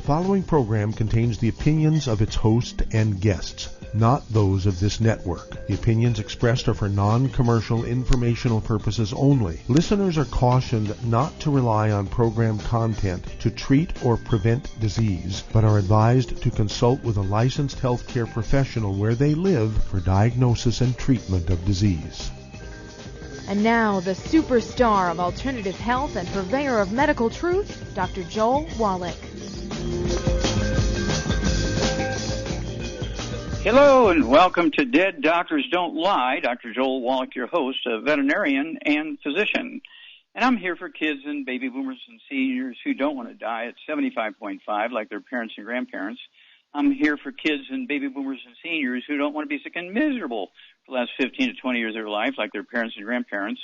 following program contains the opinions of its host and guests, not those of this network. The opinions expressed are for non-commercial informational purposes only. Listeners are cautioned not to rely on program content to treat or prevent disease, but are advised to consult with a licensed healthcare professional where they live for diagnosis and treatment of disease. And now, the superstar of alternative health and purveyor of medical truth, Dr. Joel Wallach. Hello and welcome to Dead Doctors Don't Lie. Dr. Joel Wallach, your host, a veterinarian and physician. And I'm here for kids and baby boomers and seniors who don't want to die at 75.5 like their parents and grandparents. I'm here for kids and baby boomers and seniors who don't want to be sick and miserable for the last 15 to 20 years of their life like their parents and grandparents.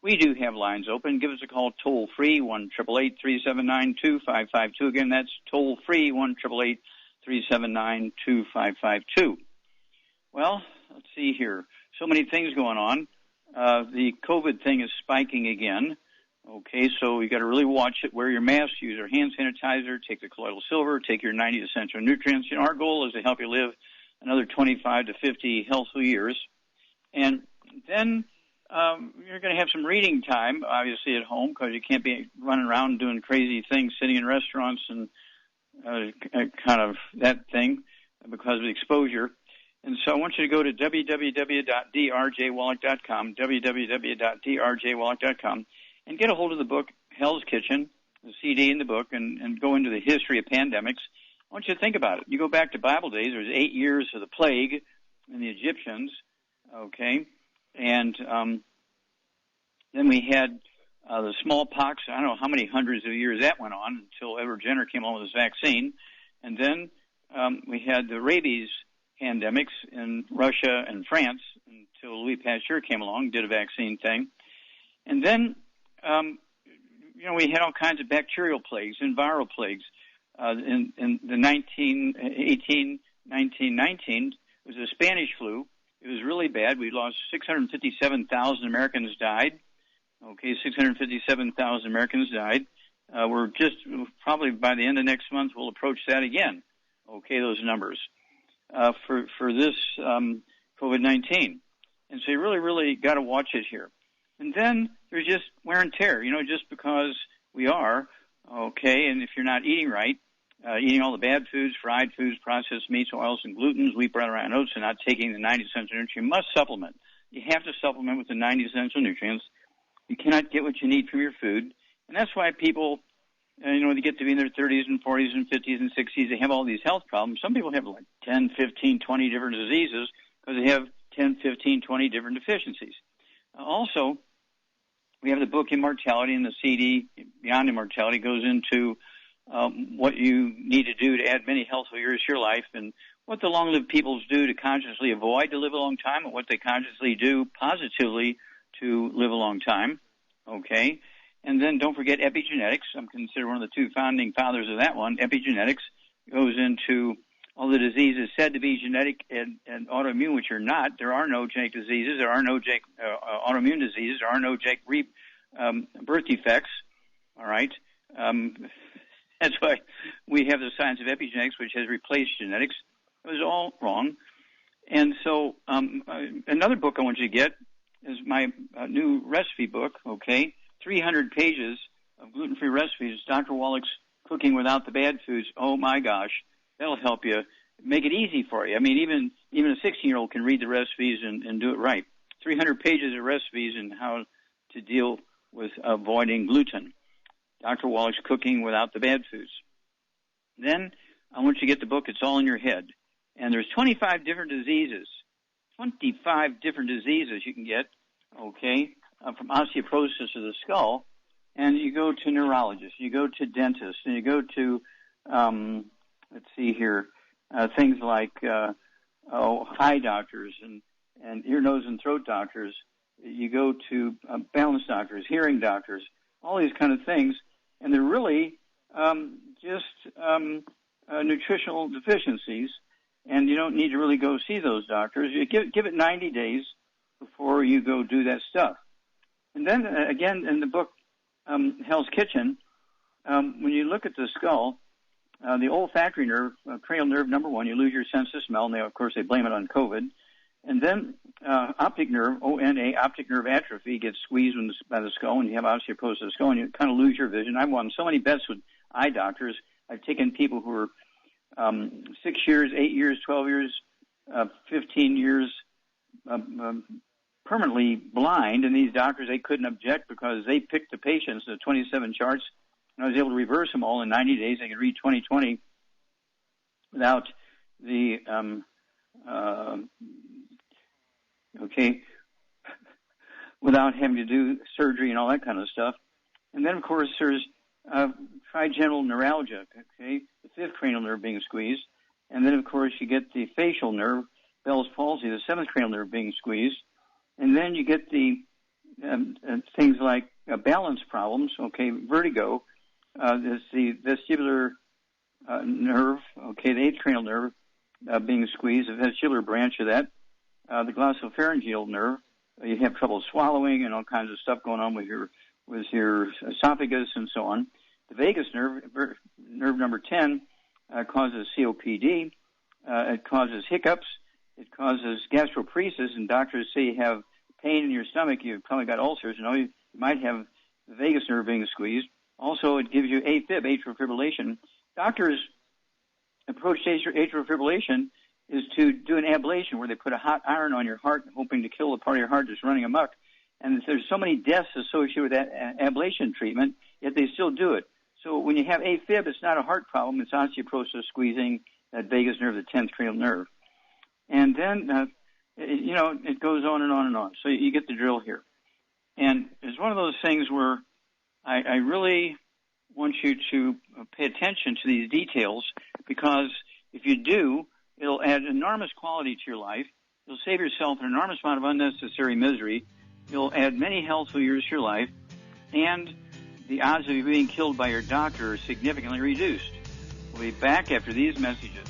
We do have lines open. Give us a call toll-free, 1-888-379-2552. Again, that's toll-free, 1-888-379-2552. Well, let's see here. So many things going on. The COVID thing is spiking again. Okay, so you got to really watch it. Wear your mask, use your hand sanitizer, take the colloidal silver, take your 90 essential nutrients. You know, our goal is to help you live another 25 to 50 healthful years. And then you're going to have some reading time, obviously, at home, because you can't be running around doing crazy things, sitting in restaurants and kind of that thing because of the exposure. And so I want you to go to www.drjwallach.com, www.drjwallach.com, and get a hold of the book, Hell's Kitchen, the CD in the book, and go into the history of pandemics. I want you to think about it. You go back to Bible days, there was 8 years of the plague in the Egyptians, okay? And then we had the smallpox. I don't know how many hundreds of years that went on until Edward Jenner came along with his vaccine. And then we had the rabies pandemics in Russia and France until Louis Pasteur came along, did a vaccine thing. And then, we had all kinds of bacterial plagues and viral plagues. In the 1919, it was the Spanish flu. It was really bad. We lost 657,000 Americans died. Okay, 657,000 Americans died. We're just probably by the end of next month, we'll approach that again. Okay, those numbers for this COVID-19. And so you really, really got to watch it here. And then there's just wear and tear, just because we are, okay, and if you're not eating right, eating all the bad foods, fried foods, processed meats, oils, and glutens, wheat, bread, and oats, and not taking the 90 essential nutrients, you must supplement. You have to supplement with the 90 essential nutrients. You cannot get what you need from your food. And that's why people, when they get to be in their 30s and 40s and 50s and 60s, they have all these health problems. Some people have like 10, 15, 20 different diseases because they have 10, 15, 20 different deficiencies. Also, we have the book Immortality, and the CD Beyond Immortality goes into what you need to do to add many healthful years to your life and what the long-lived peoples do to consciously avoid to live a long time and what they consciously do positively to live a long time, okay? And then don't forget epigenetics. I'm considered one of the two founding fathers of that one. Epigenetics goes into all the diseases said to be genetic and autoimmune, which are not. There are no genetic diseases. There are no autoimmune diseases. There are no genetic birth defects, all right? That's why we have the science of epigenetics, which has replaced genetics. It was all wrong. And so another book I want you to get is my new recipe book, okay? 300 pages of gluten-free recipes. Dr. Wallach's Cooking Without the Bad Foods. Oh, my gosh. That'll help you make it easy for you. I mean, even a 16-year-old can read the recipes and do it right. 300 pages of recipes and how to deal with avoiding gluten. Dr. Wallach's Cooking Without the Bad Foods. Then I want you to get the book, It's All in Your Head. And there's 25 different diseases. 25 different diseases you can get, okay, from osteoporosis of the skull. And you go to neurologists, you go to dentists, and you go to, let's see here, things like eye doctors and ear, nose, and throat doctors. You go to balance doctors, hearing doctors, all these kind of things. And they're really just nutritional deficiencies. And you don't need to really go see those doctors. You give it 90 days before you go do that stuff. And then, again, in the book Hell's Kitchen, when you look at the skull, The olfactory nerve, cranial nerve number 1, you lose your sense of smell, and of course they blame it on COVID. And then optic nerve, ONA, optic nerve atrophy, gets squeezed by the skull, and you have osteoporosis of the skull, and you kind of lose your vision. I've won so many bets with eye doctors. I've taken people who are 6 years, 8 years, 12 years, 15 years permanently blind, and these doctors, they couldn't object because they picked the patients, the 27 charts, and I was able to reverse them all in 90 days. They could read 20/20 without the without having to do surgery and all that kind of stuff. And then, of course, there's trigeminal neuralgia, the 5th cranial nerve being squeezed. And then, of course, you get the facial nerve, Bell's palsy, the 7th cranial nerve being squeezed. And then you get the things like balance problems, vertigo. There's the vestibular nerve, the 8th cranial nerve being squeezed, the vestibular branch of that. The glossopharyngeal nerve, you have trouble swallowing and all kinds of stuff going on with your esophagus and so on. The vagus nerve, nerve number 10, causes COPD. It causes hiccups. It causes gastroparesis, and doctors say you have pain in your stomach. You've probably got ulcers. You might have the vagus nerve being squeezed. Also, it gives you AFib, atrial fibrillation. Doctors' approach to atrial fibrillation is to do an ablation where they put a hot iron on your heart, hoping to kill the part of your heart that's running amok. And there's so many deaths associated with that ablation treatment, yet they still do it. So when you have AFib, it's not a heart problem. It's osteoporosis squeezing that vagus nerve, the 10th cranial nerve. And then, it goes on and on and on. So you get the drill here. And it's one of those things where I really want you to pay attention to these details, because if you do, it'll add enormous quality to your life. You'll save yourself an enormous amount of unnecessary misery. You'll add many healthful years to your life, and the odds of you being killed by your doctor are significantly reduced. We'll be back after these messages.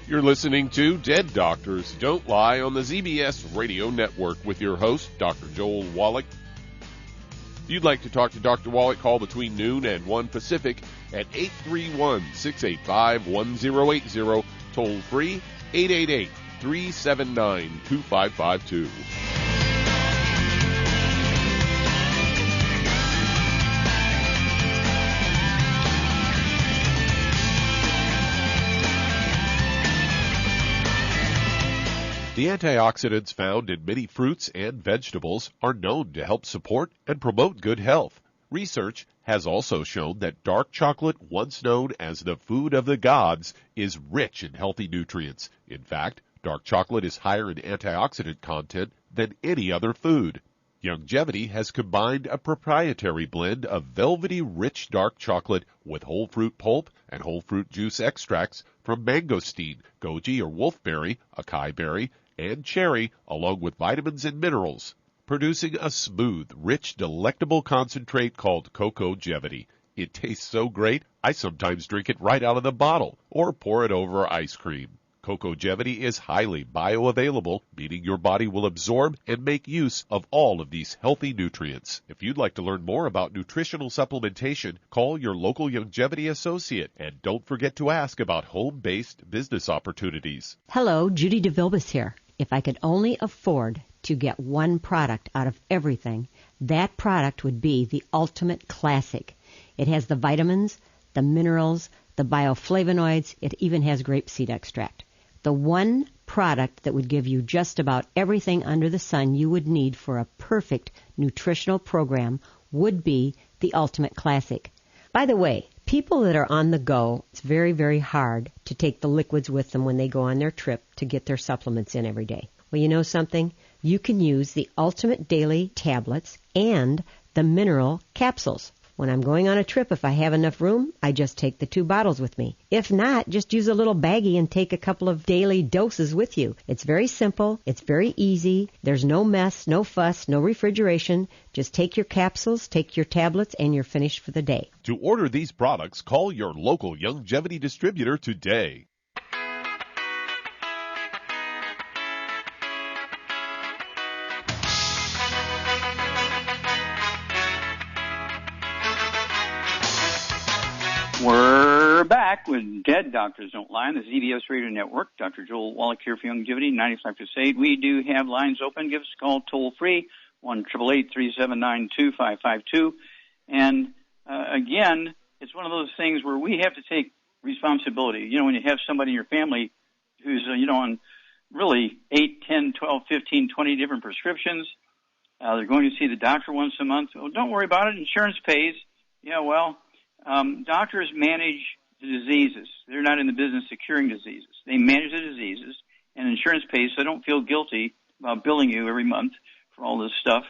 You're listening to Dead Doctors Don't Lie on the ZBS Radio Network with your host, Dr. Joel Wallach. If you'd like to talk to Dr. Wallach, call between noon and 1 Pacific at 831-685-1080, toll free 888-379-2552. The antioxidants found in many fruits and vegetables are known to help support and promote good health. Research has also shown that dark chocolate, once known as the food of the gods, is rich in healthy nutrients. In fact, dark chocolate is higher in antioxidant content than any other food. Youngevity has combined a proprietary blend of velvety rich dark chocolate with whole fruit pulp and whole fruit juice extracts from mangosteen, goji or wolfberry, acai berry, and cherry, along with vitamins and minerals, producing a smooth, rich, delectable concentrate called Cocogevity. It tastes so great, I sometimes drink it right out of the bottle or pour it over ice cream. Cocogevity is highly bioavailable, meaning your body will absorb and make use of all of these healthy nutrients. If you'd like to learn more about nutritional supplementation, call your local Youngevity associate, and don't forget to ask about home-based business opportunities. Hello, Judy DeVilbus here. If I could only afford to get one product out of everything, that product would be the Ultimate Classic. It has the vitamins, the minerals, the bioflavonoids. It even has grapeseed extract. The one product that would give you just about everything under the sun you would need for a perfect nutritional program would be the Ultimate Classic. By the way, people that are on the go, it's very, very hard to take the liquids with them when they go on their trip to get their supplements in every day. Well, you know something? You can use the Ultimate Daily tablets and the mineral capsules. When I'm going on a trip, if I have enough room, I just take the 2 bottles with me. If not, just use a little baggie and take a couple of daily doses with you. It's very simple. It's very easy. There's no mess, no fuss, no refrigeration. Just take your capsules, take your tablets, and you're finished for the day. To order these products, call your local Youngevity distributor today. We're We're back with Dead Doctors Don't Lie on the ZBS Radio Network. Dr. Joel Wallach here for Longevity, 95 Crusade. We do have lines open. Give us a call toll-free, 1-888-379-2552. And, again, it's one of those things where we have to take responsibility. You know, when you have somebody in your family who's, on really 8, 10, 12, 15, 20 different prescriptions, they're going to see the doctor once a month. Well, don't worry about it. Insurance pays. Yeah, well, doctors manage the diseases. They're not in the business of curing diseases. They manage the diseases, and insurance pays, so don't feel guilty about billing you every month for all this stuff.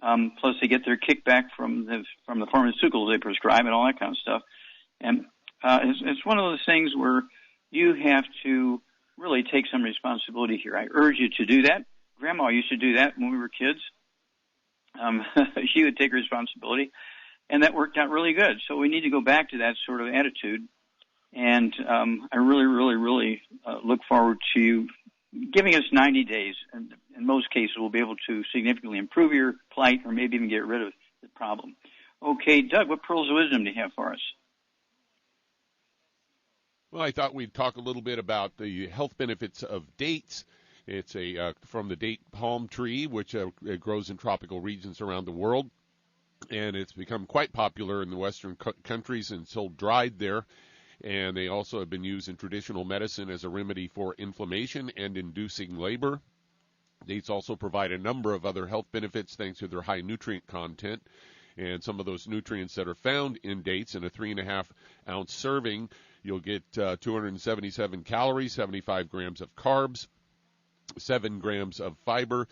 Plus, they get their kickback from the pharmaceuticals they prescribe and all that kind of stuff. And it's one of those things where you have to really take some responsibility here. I urge you to do that. Grandma used to do that when we were kids. She would take responsibility, and that worked out really good. So we need to go back to that sort of attitude. And I really, really, really look forward to giving us 90 days. And in most cases, we'll be able to significantly improve your plight or maybe even get rid of the problem. Okay, Doug, what pearls of wisdom do you have for us? Well, I thought we'd talk a little bit about the health benefits of dates. It's from the date palm tree, which it grows in tropical regions around the world. And it's become quite popular in the Western countries and sold dried there. And they also have been used in traditional medicine as a remedy for inflammation and inducing labor. Dates also provide a number of other health benefits thanks to their high nutrient content. And some of those nutrients that are found in dates in a 3.5-ounce serving, you'll get 277 calories, 75 grams of carbs, 7 grams of fiber,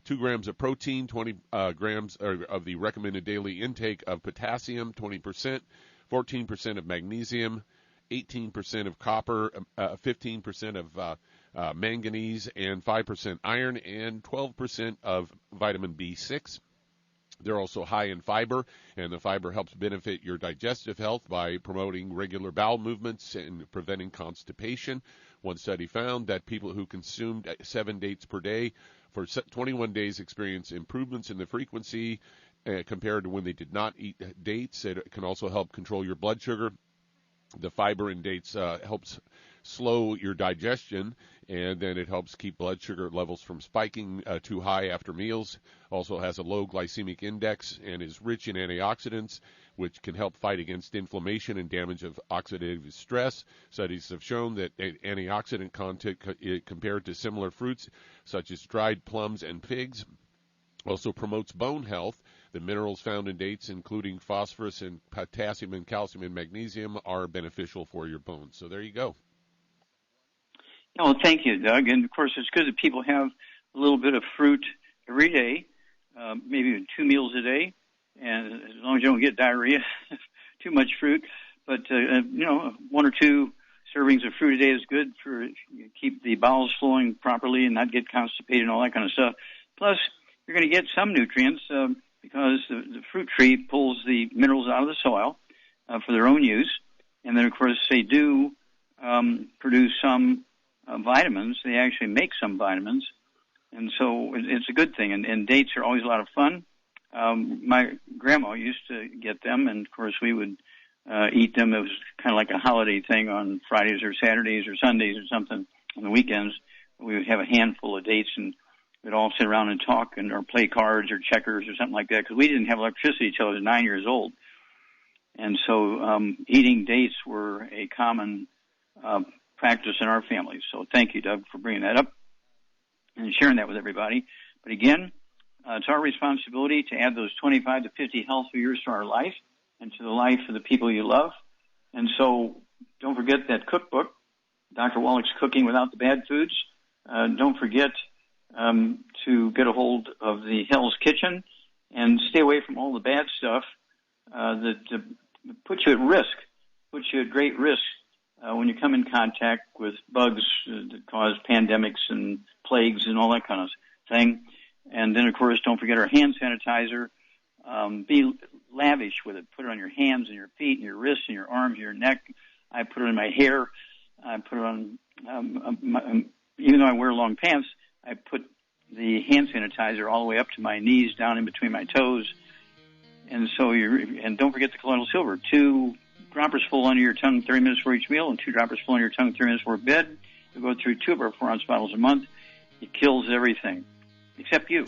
2 grams of protein, 20 grams of the recommended daily intake of potassium, 20%, 14% of magnesium, 18% of copper, 15% of manganese, and 5% iron, and 12% of vitamin B6. They're also high in fiber, and the fiber helps benefit your digestive health by promoting regular bowel movements and preventing constipation. One study found that people who consumed 7 dates per day for 21 days experienced improvements in the frequency compared to when they did not eat dates. It can also help control your blood sugar. The fiber in dates helps slow your digestion, and then it helps keep blood sugar levels from spiking too high after meals. Also has a low glycemic index and is rich in antioxidants, which can help fight against inflammation and damage of oxidative stress. Studies have shown that antioxidant content compared to similar fruits, such as dried plums and figs, also promotes bone health. The minerals found in dates, including phosphorus and potassium and calcium and magnesium, are beneficial for your bones. So there you go. Well, thank you, Doug. And, of course, it's good that people have a little bit of fruit every day, maybe 2 meals a day, and as long as you don't get diarrhea, too much fruit. But, 1 or 2 servings of fruit a day is good for keep the bowels flowing properly and not get constipated and all that kind of stuff. Plus, you're going to get some nutrients because the fruit tree pulls the minerals out of the soil for their own use. And then, of course, they do produce some vitamins. They actually make some vitamins. And so it's a good thing. And dates are always a lot of fun. My grandma used to get them, and, of course, we would eat them. It was kind of like a holiday thing on Fridays or Saturdays or Sundays or something on the weekends. We would have a handful of dates, and we'd all sit around and talk or play cards or checkers or something like that because we didn't have electricity until I was 9 years old. And so eating dates were a common practice in our family. So thank you, Doug, for bringing that up and sharing that with everybody. But again, it's our responsibility to add those 25 to 50 healthy years to our life and to the life of the people you love. And so don't forget that cookbook, Dr. Wallach's Cooking Without the Bad Foods. Don't forget to get a hold of the Hell's Kitchen and stay away from all the bad stuff that puts you at risk, puts you at great risk when you come in contact with bugs that cause pandemics and plagues and all that kind of thing. And then, of course, don't forget our hand sanitizer. Be lavish with it. Put it on your hands and your feet and your wrists and your arms and your neck. I put it in my hair. I put it on, even though I wear long pants, I put the hand sanitizer all the way up to my knees, down in between my toes. And so and don't forget the colloidal silver. 2 droppers full under your tongue 30 minutes before each meal and 2 droppers full under your tongue 30 minutes before bed. You'll go through 2 of our 4-ounce bottles a month. It kills everything, except you.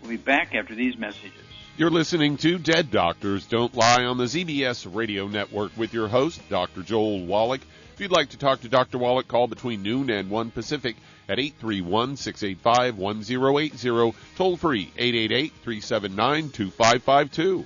We'll be back after these messages. You're listening to Dead Doctors Don't Lie on the ZBS Radio Network with your host, Dr. Joel Wallach. If you'd like to talk to Dr. Wallach, call between noon and 1 Pacific at 831-685-1080, toll free 888-379-2552.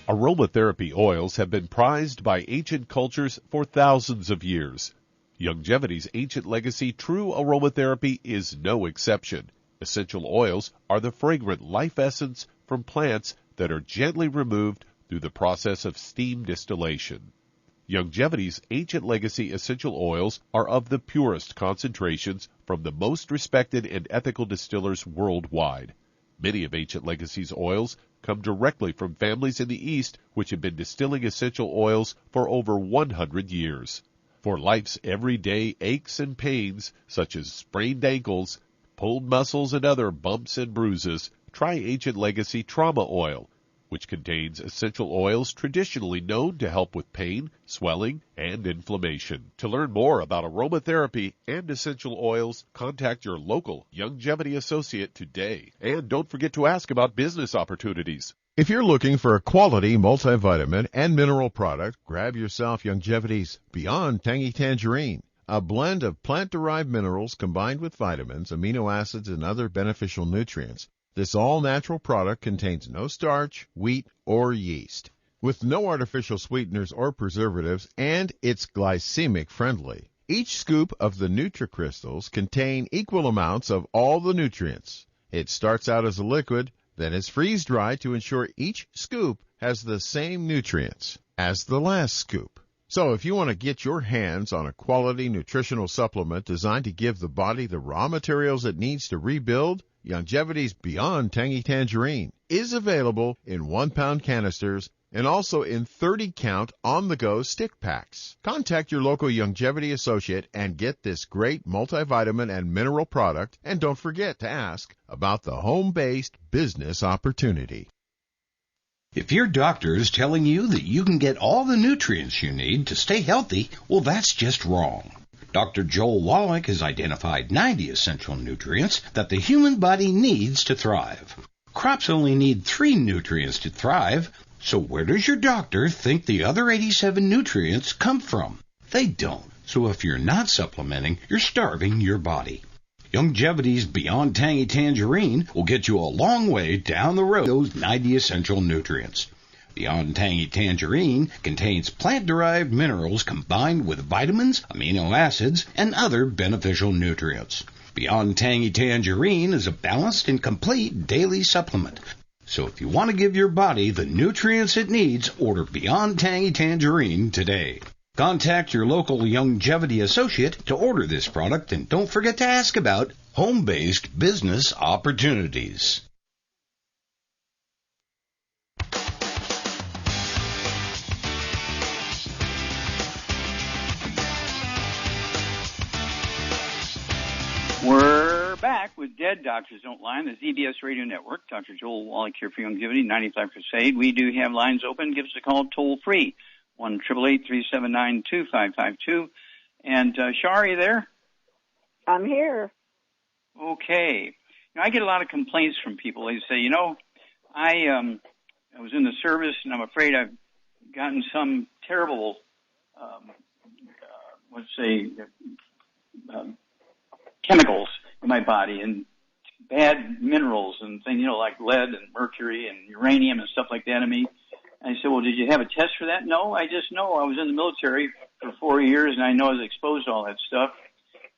Aromatherapy oils have been prized by ancient cultures for thousands of years. Longevity's ancient legacy, true aromatherapy, is no exception. Essential oils are the fragrant life essence from plants that are gently removed through the process of steam distillation. Longevity's ancient legacy essential oils are of the purest concentrations from the most respected and ethical distillers worldwide. Many of Ancient Legacy's oils come directly from families in the East which have been distilling essential oils for over 100 years. For life's everyday aches and pains, such as sprained ankles, pulled muscles, and other bumps and bruises, try Ancient Legacy Trauma Oil, which contains essential oils traditionally known to help with pain, swelling, and inflammation. To learn more about aromatherapy and essential oils, contact your local Longevity associate today. And don't forget to ask about business opportunities. If you're looking for a quality multivitamin and mineral product, grab yourself Longevity's Beyond Tangy Tangerine, a blend of plant-derived minerals combined with vitamins, amino acids, and other beneficial nutrients. This all-natural product contains no starch, wheat, or yeast, with no artificial sweeteners or preservatives, and it's glycemic friendly. Each scoop of the NutriCrystals contain equal amounts of all the nutrients. It starts out as a liquid, then is freeze-dried to ensure each scoop has the same nutrients as the last scoop. So if you want to get your hands on a quality nutritional supplement designed to give the body the raw materials it needs to rebuild, Longevity's Beyond Tangy Tangerine is available in 1-pound canisters and also in 30-count on-the-go stick packs. Contact your local Longevity associate and get this great multivitamin and mineral product, and don't forget to ask about the home-based business opportunity. If your doctor is telling you that you can get all the nutrients you need to stay healthy, well, that's just wrong. Dr. Joel Wallach has identified 90 essential nutrients that the human body needs to thrive. Crops only need 3 nutrients to thrive, so where does your doctor think the other 87 nutrients come from? They don't. So if you're not supplementing, you're starving your body. Longevity's Beyond Tangy Tangerine will get you a long way down the road those 90 essential nutrients. Beyond Tangy Tangerine contains plant-derived minerals combined with vitamins, amino acids, and other beneficial nutrients. Beyond Tangy Tangerine is a balanced and complete daily supplement. So if you want to give your body the nutrients it needs, order Beyond Tangy Tangerine today. Contact your local Longevity associate to order this product, and don't forget to ask about home-based business opportunities. We're back with Dead Doctors Don't Lie on the ZBS Radio Network. Dr. Joel Wallach here for Longevity, 95 Crusade. We do have lines open. Give us a call toll-free, 1-888-379-2552. And, Shar, are you there? I'm here. Okay. I get a lot of complaints from people. They say, I was in the service, and I'm afraid I've gotten some terrible, chemicals in my body and bad minerals and things, like lead and mercury and uranium and stuff like that in me. And I said, well, did you have a test for that? No, I just know I was in the military for 4 years, and I know I was exposed to all that stuff.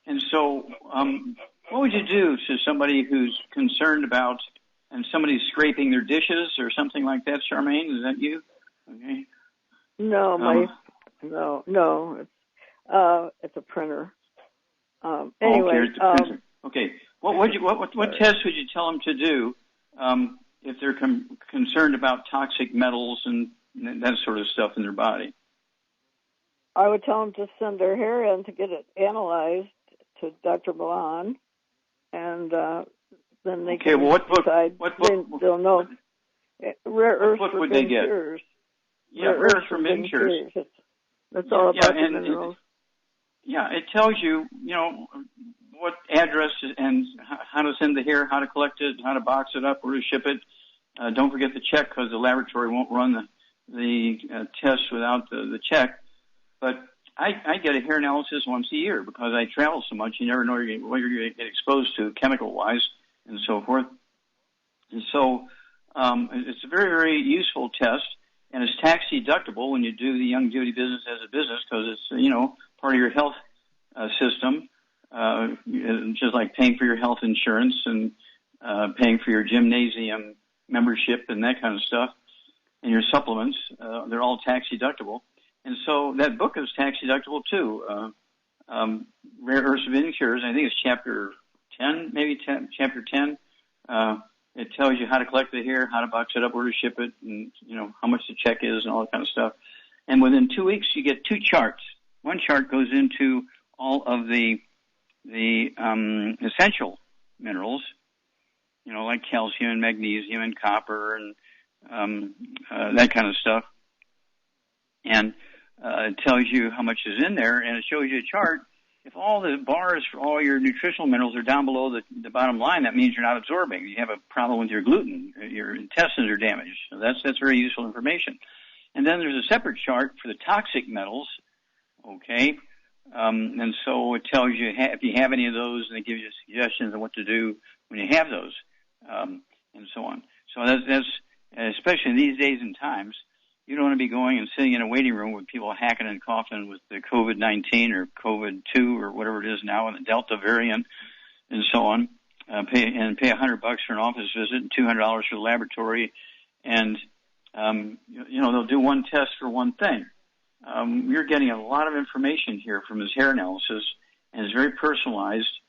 And so what would you do to somebody who's concerned about, and somebody's scraping their dishes or something like that, Charmaine? Is that you? Okay. No, no, it's a printer. Anyway, okay, it's a printer. Okay. What tests would you tell them to do if they're concerned about toxic metals and that sort of stuff in their body? I would tell them to send their hair in to get it analyzed to Dr. Milan, and then they can decide. They'll know. Rare earths what for would they get? Cures. Yeah, rare earths for hidden cures. That's all about the minerals. It tells you, what address and how to send the hair, how to collect it, how to box it up, where to ship it. Don't forget the check, because the laboratory won't run the test without the check. But I get a hair analysis once a year because I travel so much. You never know what you're going to get exposed to chemical-wise and so forth. And so it's a very, very useful test, and it's tax deductible when you do the longevity business as a business, because it's, part of your health system, just like paying for your health insurance and paying for your gymnasium membership and that kind of stuff, and your supplements. They're all tax deductible. And so that book is tax deductible too. Rare Earths of Hidden Cures, I think it's chapter 10, chapter 10. It tells you how to collect the hair, how to box it up, where to ship it, and, how much the check is and all that kind of stuff. And within 2 weeks, you get 2 charts. One chart goes into all of the essential minerals, like calcium and magnesium and copper and that kind of stuff. And it tells you how much is in there, and it shows you a chart. If all the bars for all your nutritional minerals are down below the bottom line, that means you're not absorbing. You have a problem with your gluten. Your intestines are damaged. So that's very useful information. And then there's a separate chart for the toxic metals, okay? And so it tells you if you have any of those, and it gives you suggestions on what to do when you have those, and so on. So that's especially in these days and times, you don't want to be going and sitting in a waiting room with people hacking and coughing with the COVID-19 or COVID-2 or whatever it is now, and the Delta variant and so on. Pay $100 for an office visit and $200 for the laboratory, and they'll do one test for one thing. You're getting a lot of information here from his hair analysis, and it's very personalized.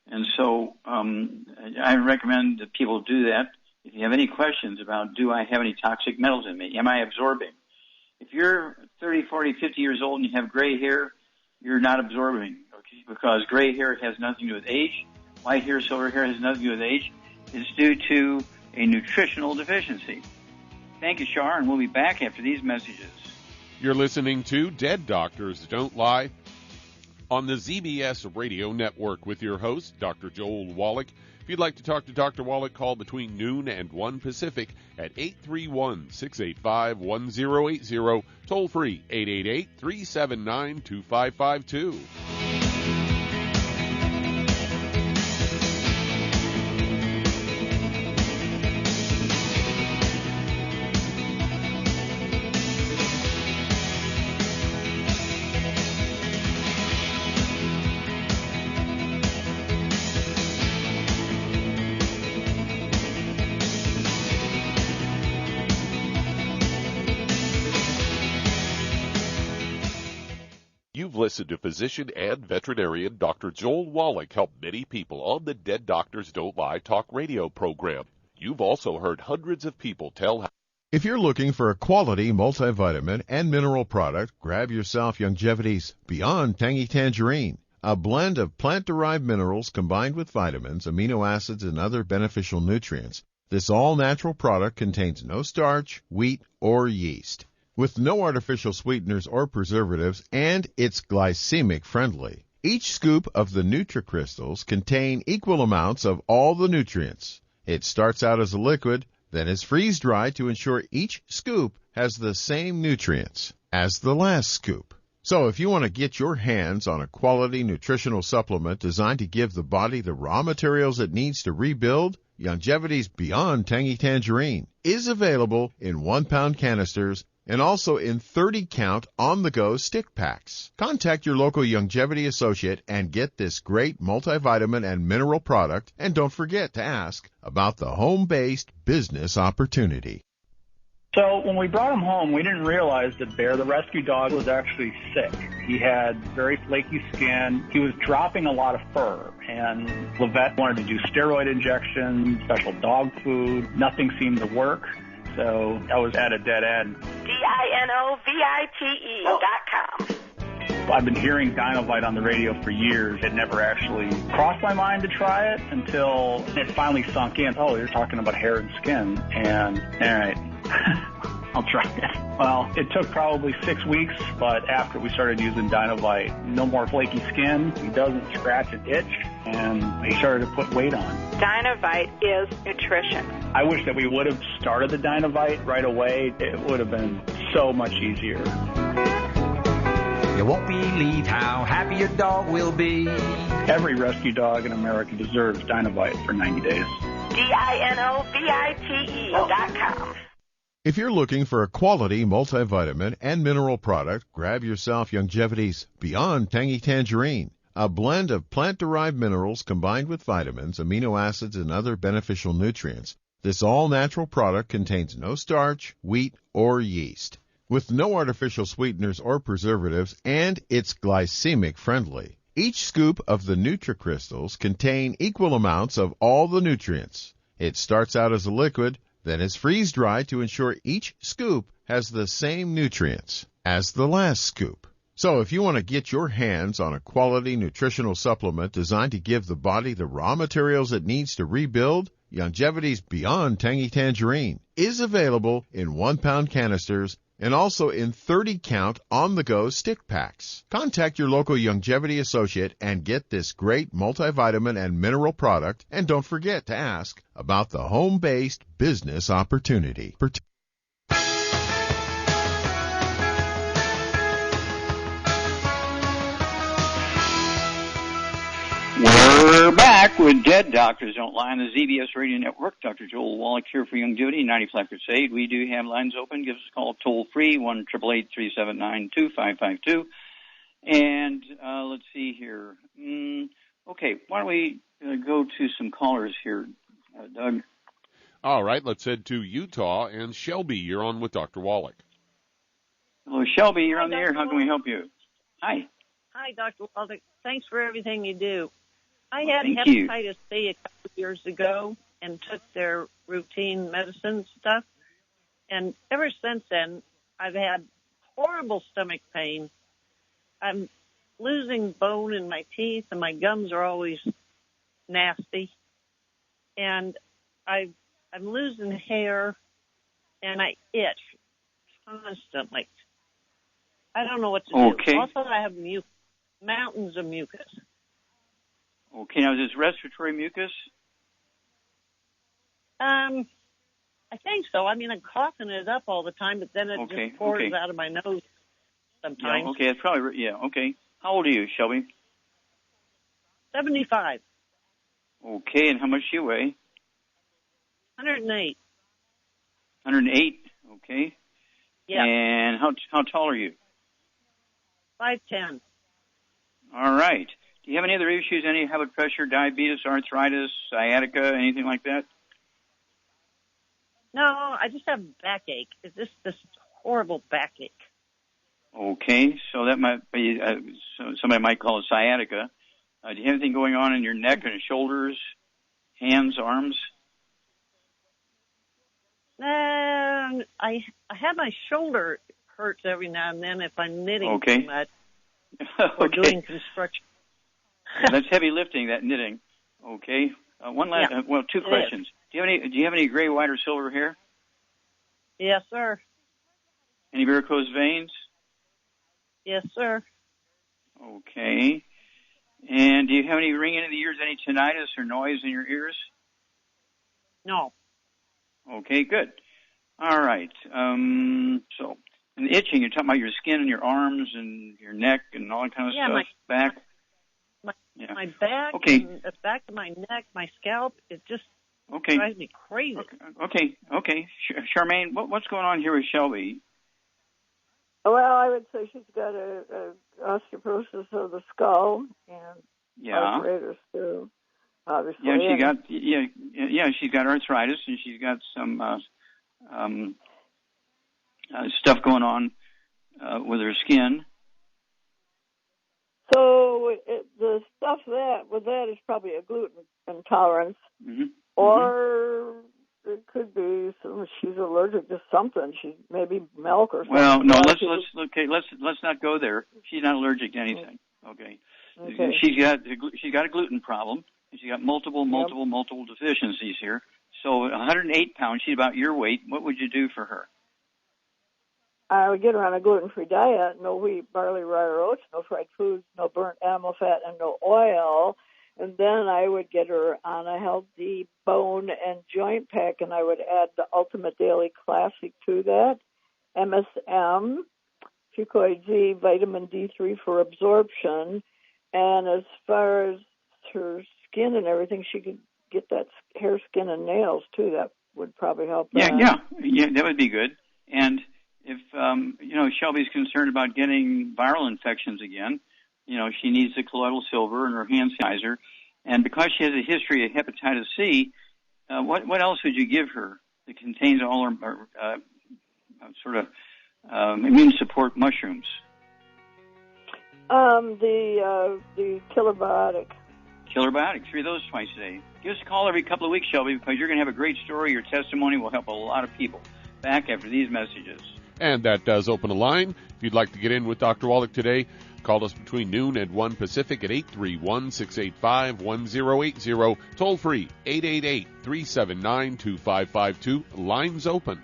And so I recommend that people do that. If you have any questions about, do I have any toxic metals in me? Am I absorbing? If you're 30, 40, 50 years old and you have gray hair, you're not absorbing, okay? Because gray hair has nothing to do with age. White hair, silver hair has nothing to do with age. It's due to a nutritional deficiency. Thank you, Shar, and we'll be back after these messages. You're listening to Dead Doctors Don't Lie on the ZBS Radio Network with your host, Dr. Joel Wallach. If you'd like to talk to Dr. Wallach, call between noon and 1 Pacific at 831-685-1080, toll free 888-379-2552. You've listened to physician and veterinarian Dr. Joel Wallach help many people on the Dead Doctors Don't Lie talk radio program. You've also heard hundreds of people tell how. If you're looking for a quality multivitamin and mineral product, grab yourself Longevity's Beyond Tangy Tangerine, a blend of plant-derived minerals combined with vitamins, amino acids, and other beneficial nutrients. This all-natural product contains no starch, wheat, or yeast, with no artificial sweeteners or preservatives, and it's glycemic friendly. Each scoop of the NutriCrystals contain equal amounts of all the nutrients. It starts out as a liquid, then is freeze-dried to ensure each scoop has the same nutrients as the last scoop. So if you want to get your hands on a quality nutritional supplement designed to give the body the raw materials it needs to rebuild, Longevity's Beyond Tangy Tangerine is available in 1-pound canisters and also in 30-count on-the-go stick packs. Contact your local Longevity associate and get this great multivitamin and mineral product, and don't forget to ask about the home-based business opportunity. So when we brought him home, we didn't realize that Bear, the rescue dog, was actually sick. He had very flaky skin. He was dropping a lot of fur, and the vet wanted to do steroid injections, special dog food. Nothing seemed to work, so I was at a dead end. DINOVITE.com. I've been hearing Dinovite on the radio for years. It never actually crossed my mind to try it until it finally sunk in. Oh, you're talking about hair and skin, and all right. I'll try it. Well, it took probably 6 weeks, but after we started using Dinovite, no more flaky skin, he doesn't scratch and itch, and he started to put weight on. Dinovite is nutrition. I wish that we would have started the Dinovite right away. It would have been so much easier. You won't believe how happy your dog will be. Every rescue dog in America deserves Dinovite for 90 days. DINOVITE.com. If you're looking for a quality multivitamin and mineral product, grab yourself Longevity's Beyond Tangy Tangerine, a blend of plant-derived minerals combined with vitamins, amino acids, and other beneficial nutrients. This all-natural product contains no starch, wheat, or yeast, with no artificial sweeteners or preservatives, and it's glycemic friendly. Each scoop of the NutriCrystals contain equal amounts of all the nutrients. It starts out as a liquid, then is freeze-dried to ensure each scoop has the same nutrients as the last scoop. So if you want to get your hands on a quality nutritional supplement designed to give the body the raw materials it needs to rebuild, Longevity's Beyond Tangy Tangerine is available in 1-pound canisters and also in 30-count on-the-go stick packs. Contact your local Longevity associate and get this great multivitamin and mineral product, and don't forget to ask about the home-based business opportunity. We're back with Dead Doctors Don't Lie on the ZBS Radio Network. Dr. Joel Wallach here for Longevity, 95 Crusade. We do have lines open. Give us a call toll-free, 1-888-379-2552. And let's see here. Okay, why don't we go to some callers here, Doug? All right, let's head to Utah. And Shelby, you're on with Dr. Wallach. Hello, Shelby, you're on the air. How can we help you? Hi. Hi, Dr. Wallach. Thanks for everything you do. I had Thank hepatitis C a couple of years ago and took their routine medicine stuff. And ever since then, I've had horrible stomach pain. I'm losing bone in my teeth, and my gums are always nasty. And I'm losing hair, and I itch constantly. I don't know what to do. Also, I have mountains of mucus. Okay, now is this respiratory mucus? I think so. I mean, I'm coughing it up all the time, but then it just pours out of my nose sometimes. Yeah, okay, that's probably, okay. How old are you, Shelby? 75. Okay, and how much do you weigh? 108. 108, okay. Yeah. And how tall are you? 5'10". All right. Do you have any other issues, any high blood pressure, diabetes, arthritis, sciatica, anything like that? No, I just have backache. It's just this horrible backache. Okay, so that might be, somebody might call it sciatica. Do you have anything going on in your neck and shoulders, hands, arms? I have my shoulder hurts every now and then if I'm knitting too much or doing construction. That's heavy lifting, that knitting. Okay. One last, two questions. Do you have any gray, white, or silver hair? Yes, sir. Any varicose veins? Yes, sir. Okay. And do you have any ringing in the ears, any tinnitus or noise in your ears? No. Okay, good. All right. So, and the itching, you're talking about your skin and your arms and your neck and all that kind of stuff. Back. My back, and the back of my neck, my scalp, it just drives me crazy. Okay. Charmaine, what's going on here with Shelby? Well, I would say she's got a osteoporosis of the skull and arthritis too. Obviously, she's got arthritis and she's got some stuff going on with her skin. So the stuff with that is probably a gluten intolerance, or it could be she's allergic to something. She maybe milk or something. Well, no, let's not go there. She's not allergic to anything. Okay. She's got a gluten problem. She's got multiple deficiencies here. So 108 pounds. She's about your weight. What would you do for her? I would get her on a gluten-free diet, no wheat, barley, rye, or oats, no fried foods, no burnt animal fat, and no oil. And then I would get her on a healthy bone and joint pack, and I would add the Ultimate Daily Classic to that, MSM, Fucoid Z, vitamin D3 for absorption. And as far as her skin and everything, she could get that hair, skin, and nails, too. That would probably help. Yeah, that would be good. And if, Shelby's concerned about getting viral infections again, she needs the colloidal silver in her hand sanitizer. And because she has a history of hepatitis C, what else would you give her that contains all her immune support mushrooms? The killer biotic. Killer biotic. 3 of those twice a day. Give us a call every couple of weeks, Shelby, because you're going to have a great story. Your testimony will help a lot of people. Back after these messages. And that does open a line. If you'd like to get in with Dr. Wallach today, call us between noon and 1 Pacific at 831-685-1080. Toll free, 888-379-2552. Lines open.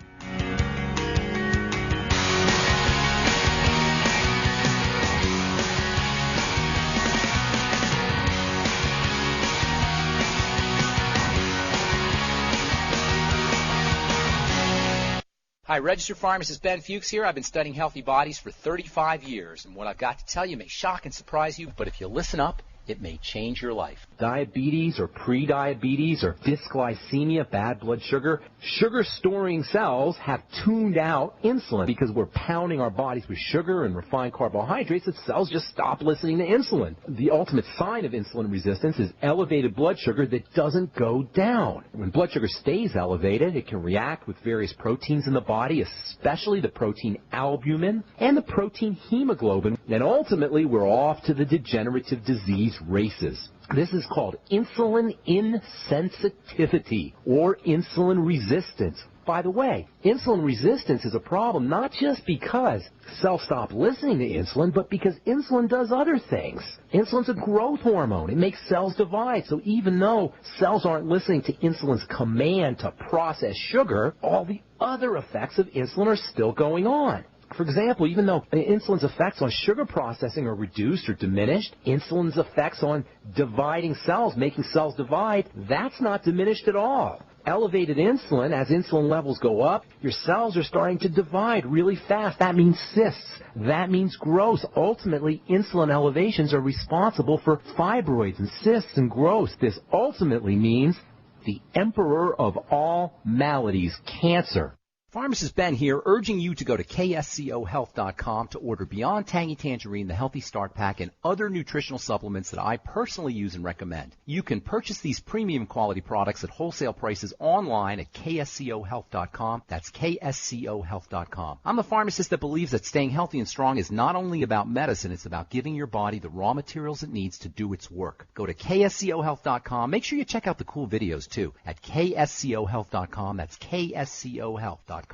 Hi, registered pharmacist Ben Fuchs here. I've been studying healthy bodies for 35 years, and what I've got to tell you may shock and surprise you, but if you listen up, it may change your life. Diabetes or pre-diabetes or dysglycemia, bad blood sugar. Sugar-storing cells have tuned out insulin because we're pounding our bodies with sugar and refined carbohydrates that cells just stop listening to insulin. The ultimate sign of insulin resistance is elevated blood sugar that doesn't go down. When blood sugar stays elevated, it can react with various proteins in the body, especially the protein albumin and the protein hemoglobin, and ultimately we're off to the degenerative disease races. This is called insulin insensitivity or insulin resistance. By the way, insulin resistance is a problem not just because cells stop listening to insulin, but because insulin does other things. Insulin's a growth hormone. It makes cells divide. So even though cells aren't listening to insulin's command to process sugar, all the other effects of insulin are still going on. For example, even though insulin's effects on sugar processing are reduced or diminished, insulin's effects on dividing cells, making cells divide, that's not diminished at all. Elevated insulin, as insulin levels go up, your cells are starting to divide really fast. That means cysts. That means growth. Ultimately, insulin elevations are responsible for fibroids and cysts and growth. This ultimately means the emperor of all maladies, cancer. Pharmacist Ben here, urging you to go to kscohealth.com to order Beyond Tangy Tangerine, the Healthy Start Pack, and other nutritional supplements that I personally use and recommend. You can purchase these premium quality products at wholesale prices online at kscohealth.com. That's kscohealth.com. I'm a pharmacist that believes that staying healthy and strong is not only about medicine, it's about giving your body the raw materials it needs to do its work. Go to kscohealth.com. Make sure you check out the cool videos, too, at kscohealth.com. That's kscohealth.com.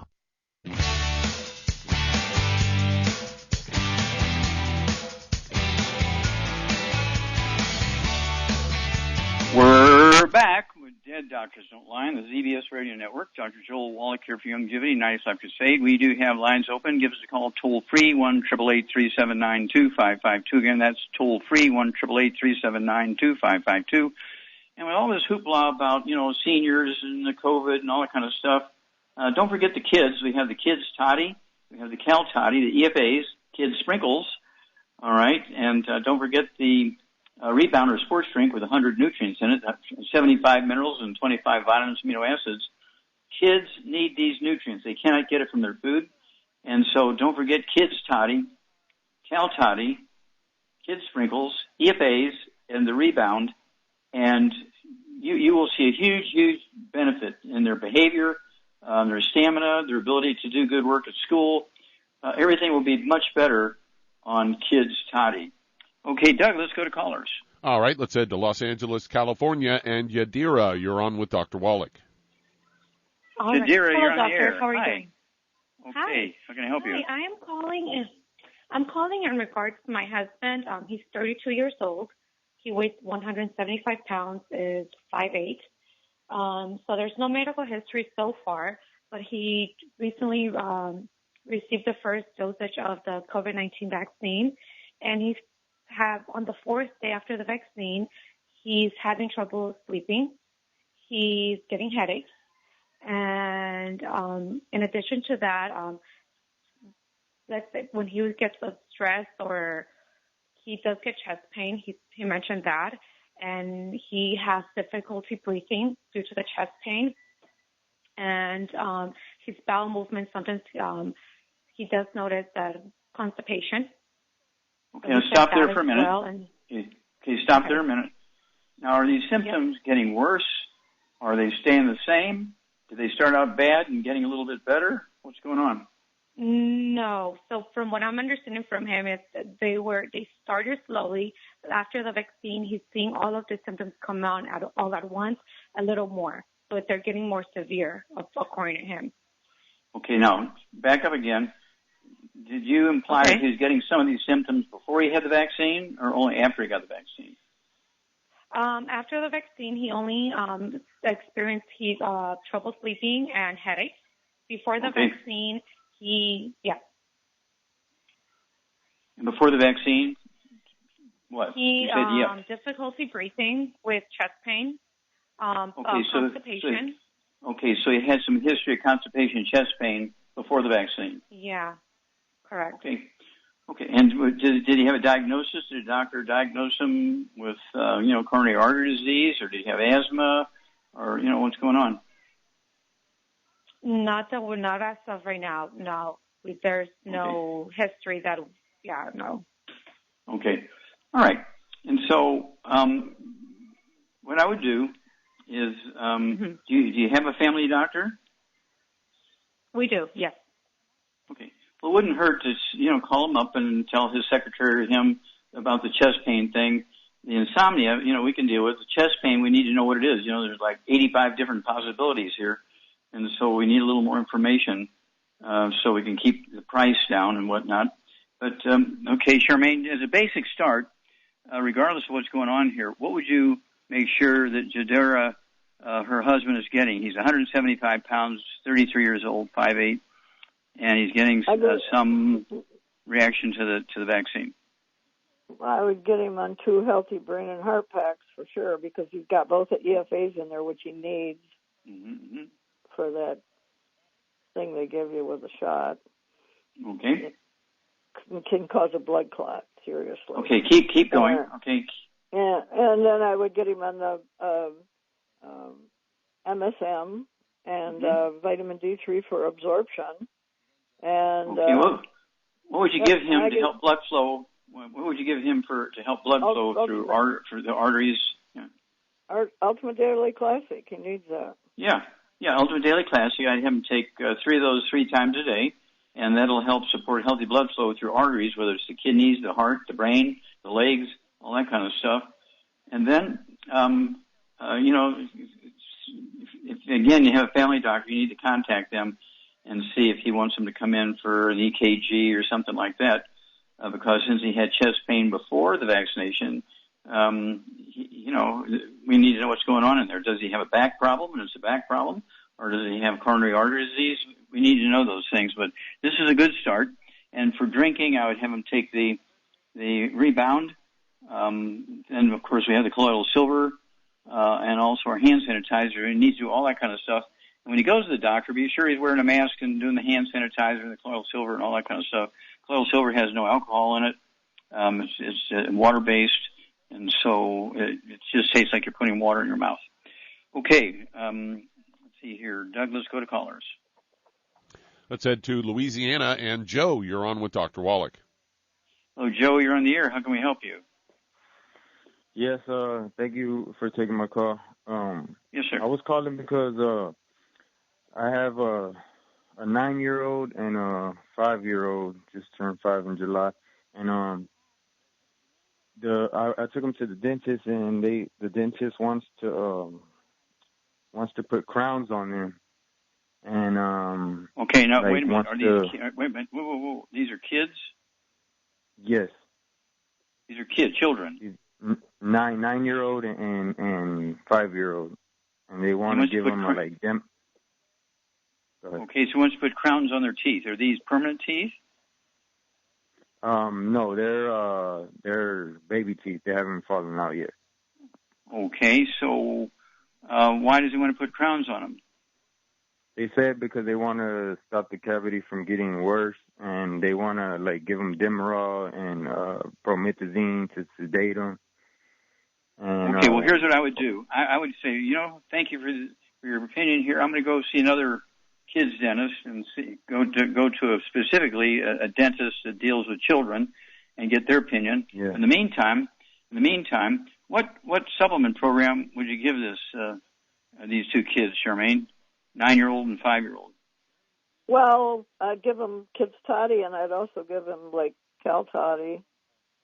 We're back with Dead Doctors Don't Lie, the ZBS Radio Network. Dr. Joel Wallach here for Longevity, 95 Crusade. We do have lines open. Give us a call toll-free, 1-888-379-2552. Again, that's toll-free, 1-888-379-2552. And with all this hoopla about, seniors and the COVID and all that kind of stuff, don't forget the kids. We have the kids toddy. We have the Cal toddy, the EFAs, kids sprinkles. All right. And don't forget the Rebounder sports drink with 100 nutrients in it, 75 minerals and 25 vitamins, amino acids. Kids need these nutrients. They cannot get it from their food. And so don't forget kids toddy, Cal toddy, kids sprinkles, EFAs, and the Rebound. And you will see a huge, huge benefit in their behavior, their stamina, their ability to do good work at school. Everything will be much better on kids toddy. Okay, Doug, let's go to callers. All right, let's head to Los Angeles, California, and Yadira, you're on with Dr. Wallach. All right. Yadira, Hello, you're on doctor. the air. How are you Hi. doing? Okay, Hi. how can I help you? Hi, I'm calling in regards to my husband. He's 32 years old. He weighs 175 pounds, is 5'8". So there's no medical history so far, but he recently received the first dosage of the COVID-19 vaccine, and on the 4th day after the vaccine, he's having trouble sleeping. He's getting headaches. And in addition to that, let's say when he gets stressed or he does get chest pain, he mentioned that, and he has difficulty breathing due to the chest pain. And his bowel movements, sometimes he does notice that constipation. Okay, let's stop there for a minute. Okay, stop there a minute. Now, are these symptoms getting worse? Are they staying the same? Did they start out bad and getting a little bit better? What's going on? No. So from what I'm understanding from him, is that they started slowly. After the vaccine, he's seeing all of the symptoms come on all at once, a little more. So they're getting more severe, according to him. Okay, now, back up again. Did you imply that he was getting some of these symptoms before he had the vaccine or only after he got the vaccine? After the vaccine, he only experienced his trouble sleeping and headaches. Before the vaccine, And before the vaccine, what? He you said, difficulty breathing with chest pain, constipation. So he had some history of constipation and chest pain before the vaccine. Yeah, correct. Okay. And did he have a diagnosis? Did a doctor diagnose him with, coronary artery disease, or did he have asthma, or, what's going on? Not as of right now. No, there's no history that. Yeah, no. Okay. All right. And so, what I would do is, do you have a family doctor? We do. Yes. Okay. Well, it wouldn't hurt to, call him up and tell his secretary or him about the chest pain thing. The insomnia, we can deal with. The chest pain, we need to know what it is. There's like 85 different possibilities here. And so we need a little more information so we can keep the price down and whatnot. But, okay, Charmaine, as a basic start, regardless of what's going on here, what would you make sure that Jadira, her husband, is getting? He's 175 pounds, 33 years old, 5'8", and he's getting some reaction to the vaccine. Well, I would get him on 2 healthy brain and heart packs for sure, because he's got both the EFAs in there, which he needs for that thing they give you with a shot. Okay. It can cause a blood clot, seriously. Okay, keep going. Okay. Yeah, and then I would get him on the MSM and vitamin D3 for absorption. And what would you give him to help blood flow? What would you give him to help blood flow through the arteries? Yeah. Ultimate Daily Classic. He needs that. Yeah, Ultimate Daily Classic. I'd have him take 3 of those 3 times a day, and that'll help support healthy blood flow through arteries, whether it's the kidneys, the heart, the brain, the legs, all that kind of stuff. And then, if again you have a family doctor, you need to contact them and see if he wants him to come in for an EKG or something like that, because since he had chest pain before the vaccination, we need to know what's going on in there. Does he have a back problem, and it's a back problem, or does he have coronary artery disease? We need to know those things, but this is a good start. And for drinking, I would have him take the Rebound, and of course we have the colloidal silver, and also our hand sanitizer. He needs to do all that kind of stuff. And when he goes to the doctor, be sure he's wearing a mask and doing the hand sanitizer and the colloidal silver and all that kind of stuff. Colloidal silver has no alcohol in it. It's water-based, and so it just tastes like you're putting water in your mouth. Okay, let's see here. Doug, let's go to callers. Let's head to Louisiana, and Joe, you're on with Dr. Wallach. Oh, Joe, you're on the air. How can we help you? Yes, thank you for taking my call. Yes, sir. I was calling because I have a 9-year-old and a 5-year-old, just turned 5 in July, and I took him to the dentist, and the dentist wants to put crowns on them. And okay, now like, wait a minute. Are these wait a minute? Whoa! These are kids? Yes. These are kids, children. 9-year-old and 5-year-old, and they want to give them like them. Okay, so he wants to put crowns on their teeth. Are these permanent teeth? No, they're baby teeth. They haven't fallen out yet. Okay, so why does he want to put crowns on them? They said because they want to stop the cavity from getting worse, and they want to like give them Demerol and promethazine to sedate them. And, okay, well, here's what I would do. I would say, thank you for your opinion here. I'm going to go see another kids dentist and go to specifically a dentist that deals with children and get their opinion. Yeah. In the meantime, what supplement program would you give these two kids, Charmaine? 9-year-old and 5-year-old. Well, I'd give them Kids Toddy, and I'd also give them like Cal Toddy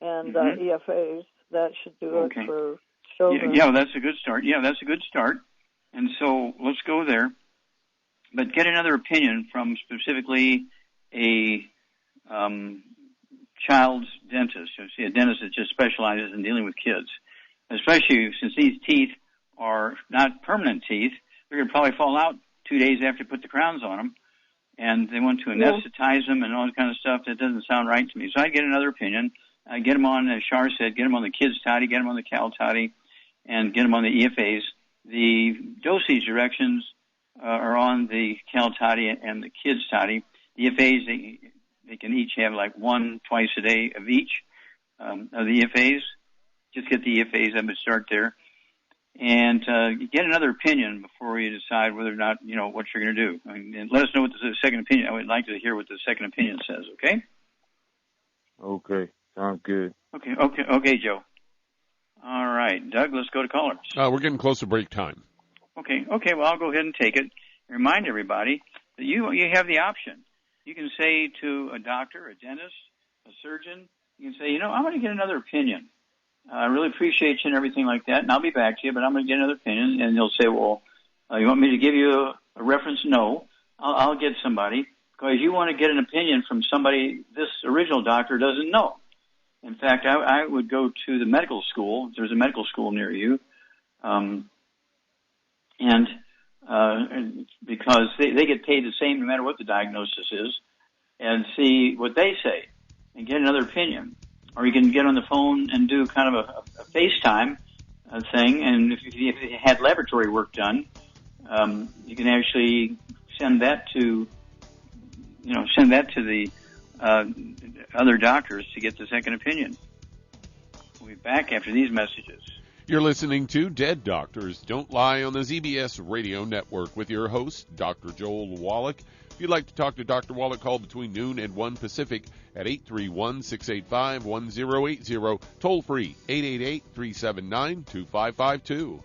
and EFAs. That should do it for children. Yeah, that's a good start. And so let's go there. But get another opinion from specifically a child's dentist. See, a dentist that just specializes in dealing with kids, especially since these teeth are not permanent teeth. They're going to probably fall out 2 days after you put the crowns on them, and they want to anesthetize them and all that kind of stuff. That doesn't sound right to me. So I get another opinion. I get them on, as Shar said, get them on the Kids Toddy, get them on the Cal Toddy, and get them on the EFAs. The dosage directions are on the Cal Toddy and the Kids Toddy. The EFAs, they can each have like 1 twice a day of each of the EFAs. Just get the EFAs. I would start there. And get another opinion before you decide whether or not, what you're going to do. And let us know what the second opinion, I would like to hear what the second opinion says, okay? Okay, sounds good. Okay, Joe. All right, Doug, let's go to callers. We're getting close to break time. Okay, well, I'll go ahead and take it. Remind everybody that you have the option. You can say to a doctor, a dentist, a surgeon, you can say, I'm going to get another opinion. I really appreciate you and everything like that, and I'll be back to you, but I'm going to get another opinion. And they'll say, well, you want me to give you a reference? No, I'll get somebody, because you want to get an opinion from somebody this original doctor doesn't know. In fact, I would go to the medical school. There's a medical school near you, and because they get paid the same no matter what the diagnosis is, and see what they say and get another opinion. Or you can get on the phone and do kind of a FaceTime thing, and if you had laboratory work done, you can actually send that to the other doctors to get the second opinion. We'll be back after these messages. You're listening to Dead Doctors Don't Lie on the ZBS Radio Network with your host, Dr. Joel Wallach. If you'd like to talk to Dr. Wallach, call between noon and 1 Pacific at 831-685-1080, toll free 888-379-2552.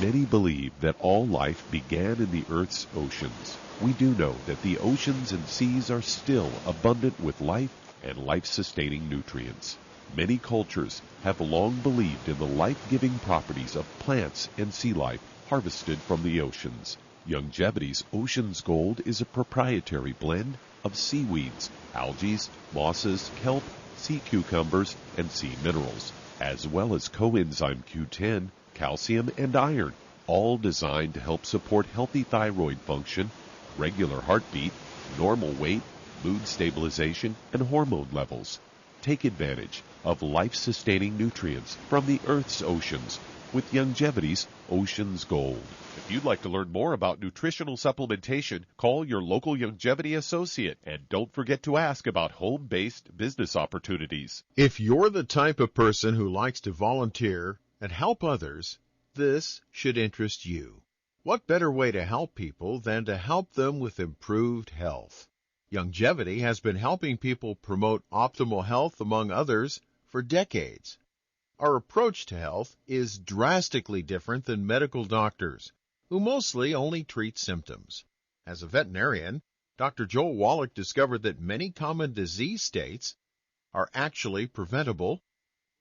Many believe that all life began in the Earth's oceans. We do know that the oceans and seas are still abundant with life and life-sustaining nutrients. Many cultures have long believed in the life-giving properties of plants and sea life harvested from the oceans. Youngevity's Ocean's Gold is a proprietary blend of seaweeds, algae, mosses, kelp, sea cucumbers, and sea minerals, as well as coenzyme Q10, calcium, and iron, all designed to help support healthy thyroid function, regular heartbeat, normal weight, mood stabilization, and hormone levels. Take advantage of life-sustaining nutrients from the Earth's oceans with Youngevity's Ocean's Gold. If you'd like to learn more about nutritional supplementation, call your local Youngevity associate, and don't forget to ask about home-based business opportunities. If you're the type of person who likes to volunteer and help others, this should interest you. What better way to help people than to help them with improved health? Youngevity has been helping people promote optimal health, among others, for decades. Our approach to health is drastically different than medical doctors, who mostly only treat symptoms. As a veterinarian, Dr. Joel Wallach discovered that many common disease states are actually preventable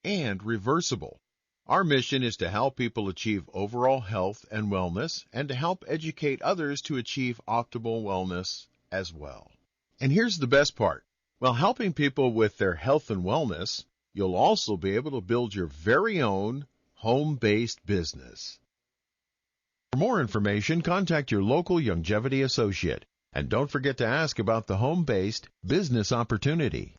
and reversible. Our mission is to help people achieve overall health and wellness and to help educate others to achieve optimal wellness as well. And here's the best part. While helping people with their health and wellness, you'll also be able to build your very own home-based business. For more information, contact your local Youngevity associate. And don't forget to ask about the home-based business opportunity.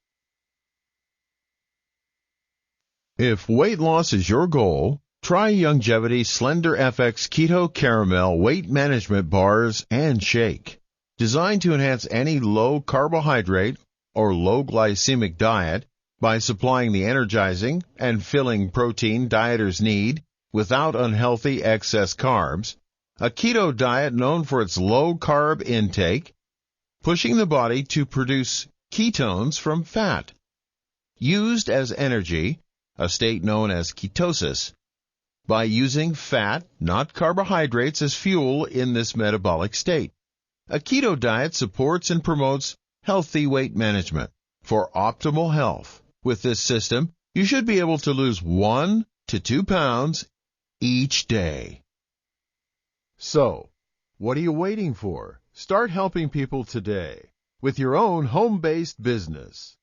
If weight loss is your goal, try Youngevity's Slender FX Keto Caramel Weight Management Bars and Shake. Designed to enhance any low carbohydrate or low glycemic diet by supplying the energizing and filling protein dieters need without unhealthy excess carbs, a keto diet known for its low carb intake, pushing the body to produce ketones from fat. Used as energy, a state known as ketosis, by using fat, not carbohydrates, as fuel in this metabolic state. A keto diet supports and promotes healthy weight management. For optimal health, with this system, you should be able to lose 1 to 2 pounds each day. So, what are you waiting for? Start helping people today with your own home-based business.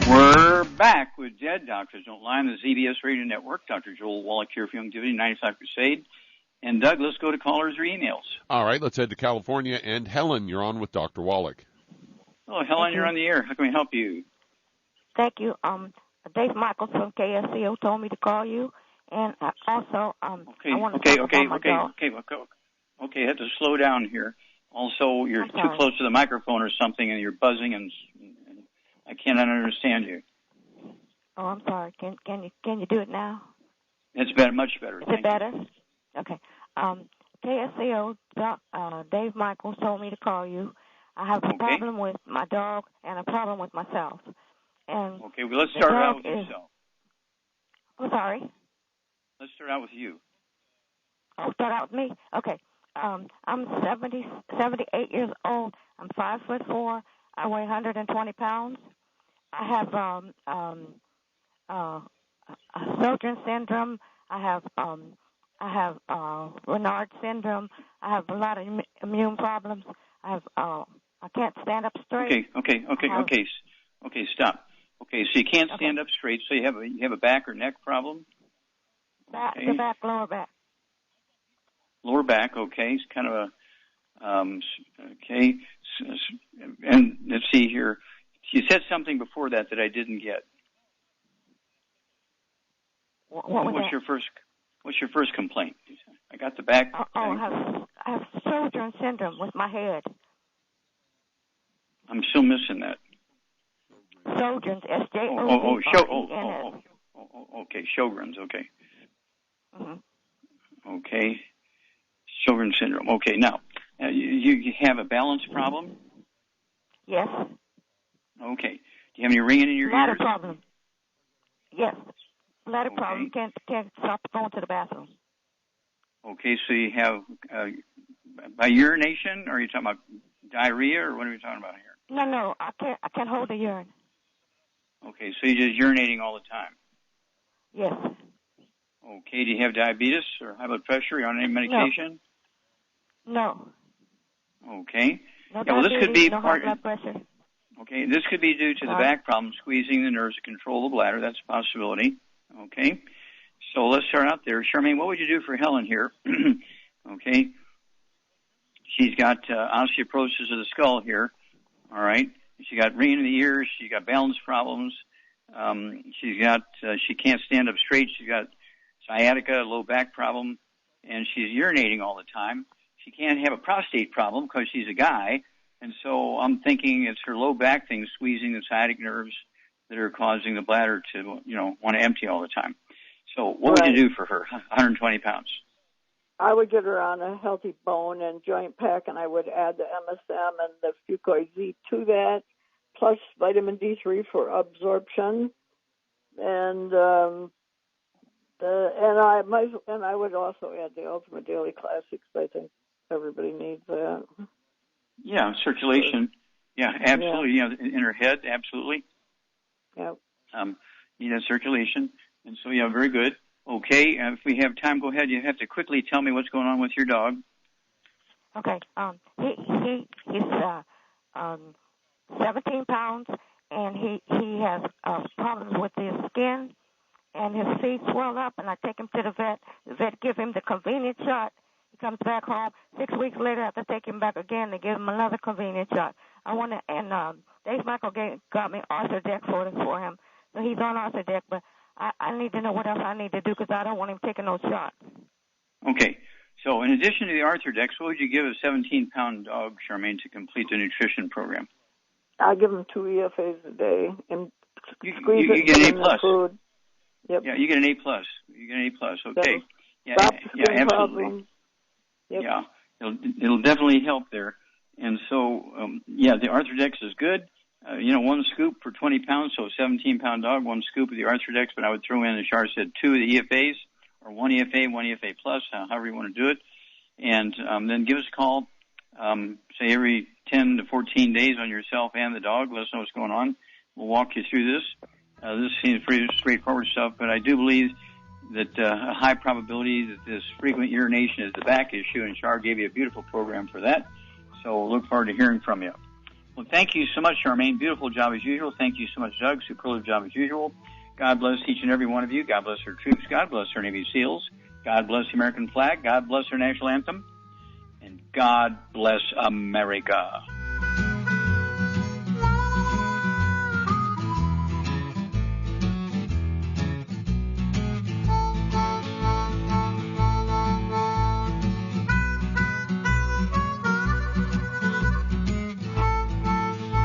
We're back with Dead Doctors Don't Lie on the ZBS Radio Network. Dr. Joel Wallach here for Youngevity 95 Crusade. And Doug, let's go to callers or emails. All right, let's head to California. And Helen, you're on with Dr. Wallach. Oh, Helen, you're on the air. How can we help you? Thank you. Dave Michaels from KSCO told me to call you, and also I want to talk about my dog. Okay, I have to slow down here. Also, you're too close to the microphone or something, and you're buzzing, and I cannot understand you. Oh, I'm sorry. Can you do it now? It's better, much better. Is it better? Okay. KSCO Dave Michaels told me to call you. I have a problem with my dog and a problem with myself. And okay, well, let's start out with yourself. I'm sorry? Let's start out with you. Oh, start out with me? Okay. I'm 78 years old. I'm 5'4". I weigh 120 pounds. I have Sjogren's syndrome. I have Raynaud syndrome. I have a lot of immune problems. I can't stand up straight. Okay, stop. Okay, so you can't stand up straight, so you have a back or neck problem? The back, lower back. Lower back, okay. It's kind of a, okay. And let's see here. You said something before that I didn't get. What's your first complaint? I got the back. I have Sjogren's syndrome with my head. I'm still missing that. Sjogren's, S-J-O-G-R-E-N-S. Okay, Sjogren's, okay. Mm-hmm. Okay, Sjogren's syndrome. Okay, now, you have a balance problem? Yes. Okay. Do you have any ringing in your ears? Bladder problem. Yes. Bladder problem. Can't stop going to the bathroom. Okay, so you have by urination, or are you talking about diarrhea, or what are we talking about here? No, I can't hold the urine. Okay, so you're just urinating all the time? Yes. Okay, do you have diabetes or high blood pressure? Are you on any medication? No. Okay. No well, this could be high blood pressure. Okay, this could be due to the back problem, squeezing the nerves to control the bladder. That's a possibility. Okay. So let's start out there. Charmaine, what would you do for Helen here? Okay. She's got osteoporosis of the skull here. All right. She got ringing in the ears. She got balance problems. She can't stand up straight. She's got sciatica, low back problem, and she's urinating all the time. She can't have a prostate problem because she's a guy, And so I'm thinking it's her low back thing squeezing the sciatic nerves that are causing the bladder to, want to empty all the time. So what would you do for her, 120 pounds? I would get her on a healthy bone and joint pack, and I would add the MSM and the Fucoid Z to that, plus vitamin D3 for absorption, and I would also add the Ultimate Daily Classics. I think everybody needs that. Yeah, circulation. Yeah, absolutely. Yeah. In her head, absolutely. Yeah. Need that circulation, and so very good. Okay, if we have time, go ahead. You have to quickly tell me what's going on with your dog. Okay. He's 17 pounds, and he has problems with his skin, and his feet swell up. And I take him to the vet. The vet give him the convenient shot. He comes back home 6 weeks later. I have to take him back again. They give him another convenient shot. Dave Michael got me Asserting for him, so he's on Asserting, but I need to know what else I need to do because I don't want him taking those shots. Okay. So in addition to the Arthrodex, what would you give a 17-pound dog, Charmaine, to complete the nutrition program? I give him 2 EFAs a day and you get an A+. Food. Yep. Yeah, you get an A+. You get an A+. Okay. Yeah, absolutely. Problems. Yep. Yeah, it'll definitely help there. And so, the Arthrodex is good. 1 scoop for 20 pounds, so a 17-pound dog, 1 scoop of the Arthrodex, but I would throw in, as Char said, 2 of the EFAs, or 1 EFA, 1 EFA plus, however you want to do it. And then give us a call, say every 10 to 14 days on yourself and the dog. Let us know what's going on. We'll walk you through this. This seems pretty straightforward stuff, but I do believe that a high probability that this frequent urination is the back issue, and Char gave you a beautiful program for that. So look forward to hearing from you. Well, thank you so much, Charmaine. Beautiful job as usual. Thank you so much, Doug. Superlative job as usual. God bless each and every one of you. God bless our troops. God bless our Navy SEALs. God bless the American flag. God bless our national anthem. And God bless America.